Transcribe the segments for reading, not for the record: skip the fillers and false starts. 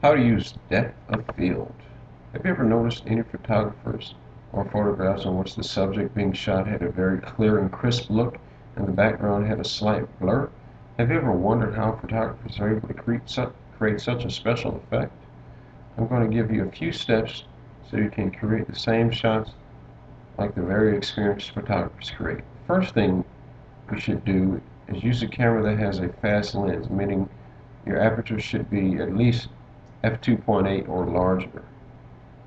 How to use depth of field. Have you ever noticed any photographers or photographs in which the subject being shot had a very clear and crisp look and the background had a slight blur? Have you ever wondered how photographers are able to create such a special effect? I'm going to give you a few steps so you can create the same shots like the very experienced photographers create. First thing we should do is use a camera that has a fast lens, meaning your aperture should be at least f2.8 or larger.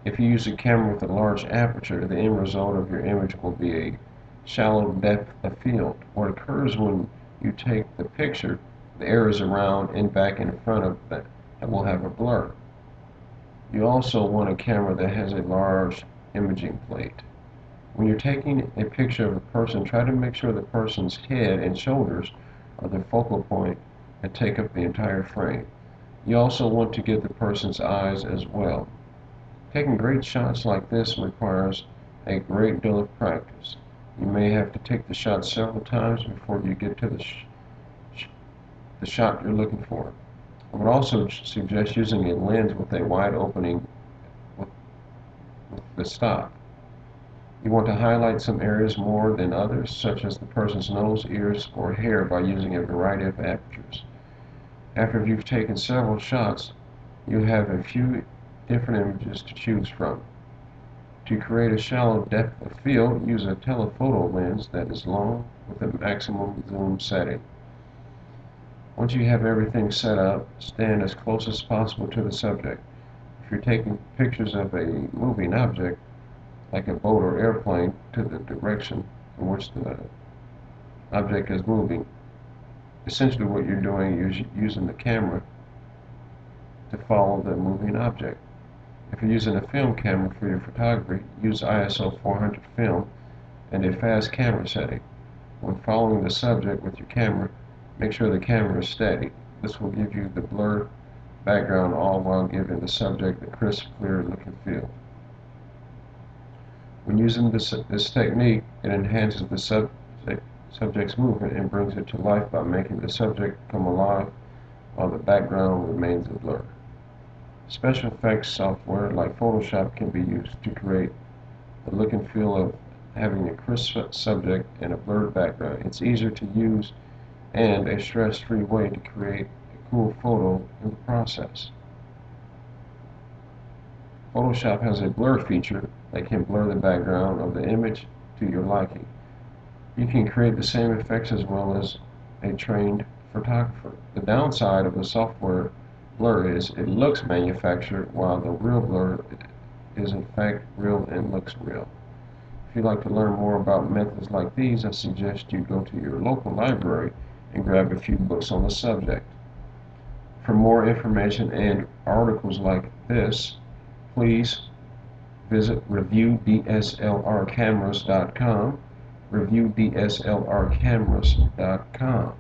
If you use a camera with a large aperture, the end result of your image will be a shallow depth of field. What occurs when you take the picture, the areas around and back and in front of that will have a blur. You also want a camera that has a large imaging plate. When you're taking a picture of a person, try to make sure the person's head and shoulders are the focal point and take up the entire frame. You also want to get the person's eyes as well. Taking great shots like this requires a great deal of practice. You may have to take the shot several times before you get to the shot you're looking for. I would also suggest using a lens with a wide opening with the stop. You want to highlight some areas more than others, such as the person's nose, ears, or hair, by using a variety of apertures. After you've taken several shots, you have a few different images to choose from. To create a shallow depth of field, use a telephoto lens that is long with a maximum zoom setting. Once you have everything set up, stand as close as possible to the subject. If you're taking pictures of a moving object, like a boat or airplane, to the direction in which the object is moving. Essentially what you're doing is using the camera to follow the moving object. If you're using a film camera for your photography, use ISO 400 film and a fast camera setting. When following the subject with your camera, make sure the camera is steady. This will give you the blurred background, all while giving the subject a crisp, clear looking feel. When using this technique, it enhances the subject's movement and brings it to life by making the subject come alive while the background remains a blur. Special effects software like Photoshop can be used to create the look and feel of having a crisp subject and a blurred background. It's easier to use and a stress-free way to create a cool photo in the process. Photoshop has a blur feature that can blur the background of the image to your liking. You can create the same effects as well as a trained photographer. The downside of the software blur is it looks manufactured, while the real blur is in fact real and looks real. If you'd like to learn more about methods like these, I suggest you go to your local library and grab a few books on the subject. For more information and articles like this, please visit reviewdslrcameras.com, reviewdslrcameras.com.